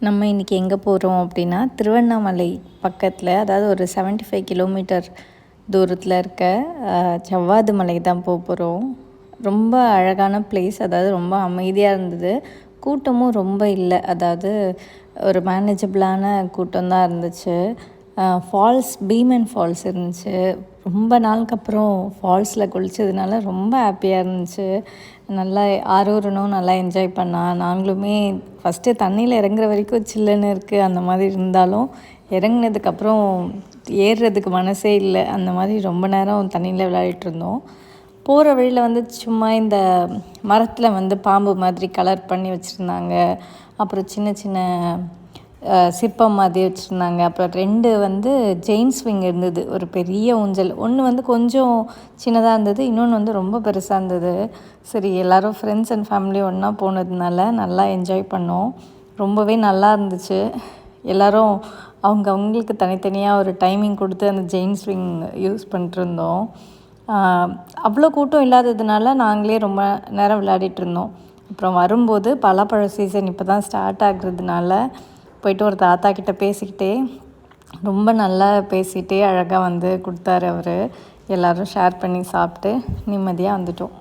நம்ம இன்றைக்கி எங்கே போகிறோம் அப்படின்னா திருவண்ணாமலை பக்கத்தில், அதாவது ஒரு 75 கிலோமீட்டர் தூரத்தில் இருக்க ஜவ்வாது மலை தான் போகிறோம். ரொம்ப அழகான பிளேஸ், அதாவது ரொம்ப அமைதியாக இருந்தது. கூட்டமும் ரொம்ப இல்லை, அதாவது ஒரு மேனேஜபிளான கூட்டம் தான் இருந்துச்சு. பீமன் ஃபால்ஸ் இருந்துச்சு. ரொம்ப நாளுக்கு அப்புறம் ஃபால்ஸில் குளித்ததுனால ரொம்ப ஹாப்பியாக இருந்துச்சு. நல்லா ஆரூரனும் நல்லா என்ஜாய் பண்ணான். நாங்களுமே ஃபஸ்ட்டு தண்ணியில் இறங்குற வரைக்கும் சில்லுன்னு இருக்குது அந்த மாதிரி இருந்தாலும், இறங்குனதுக்கப்புறம் ஏறுறதுக்கு மனசே இல்லை. அந்த மாதிரி ரொம்ப நேரம் தண்ணியில் விளையாடிட்டு இருந்தோம். போகிற வழியில் சும்மா இந்த மரத்தில் பாம்பு மாதிரி கலர் பண்ணி வச்சுருந்தாங்க. அப்புறம் சின்ன சின்ன சிற்பம் மாதிரி வச்சுருந்தாங்க. அப்புறம் 2 ஜெயின் ஸ்விங் இருந்தது. ஒரு பெரிய ஊஞ்சல் ஒன்று கொஞ்சம் சின்னதாக இருந்தது, இன்னொன்று ரொம்ப பெருசாக இருந்தது. சரி, எல்லோரும் ஃப்ரெண்ட்ஸ் அண்ட் ஃபேமிலி ஒன்றா போனதுனால நல்லா என்ஜாய் பண்ணோம். ரொம்பவே நல்லா இருந்துச்சு. எல்லோரும் அவங்களுக்கு தனித்தனியாக ஒரு டைமிங் கொடுத்து அந்த ஜெயின் ஸ்விங் யூஸ் பண்ணிட்டுருந்தோம். அவ்வளோ கூட்டம் இல்லாததுனால நாங்களே ரொம்ப நேரம் விளையாடிட்டு இருந்தோம். அப்புறம் வரும்போது பலாப்பழ சீசன் இப்போ தான் ஸ்டார்ட் ஆகுறதுனால போயிட்டு ஒரு தாத்தா கிட்ட பேசிக்கிட்டே, ரொம்ப நல்லா பேசிகிட்டே அழகாக கொடுத்தாரு அவர். எல்லோரும் ஷேர் பண்ணி சாப்பிட்டு நிம்மதியாக வந்துட்டோம்.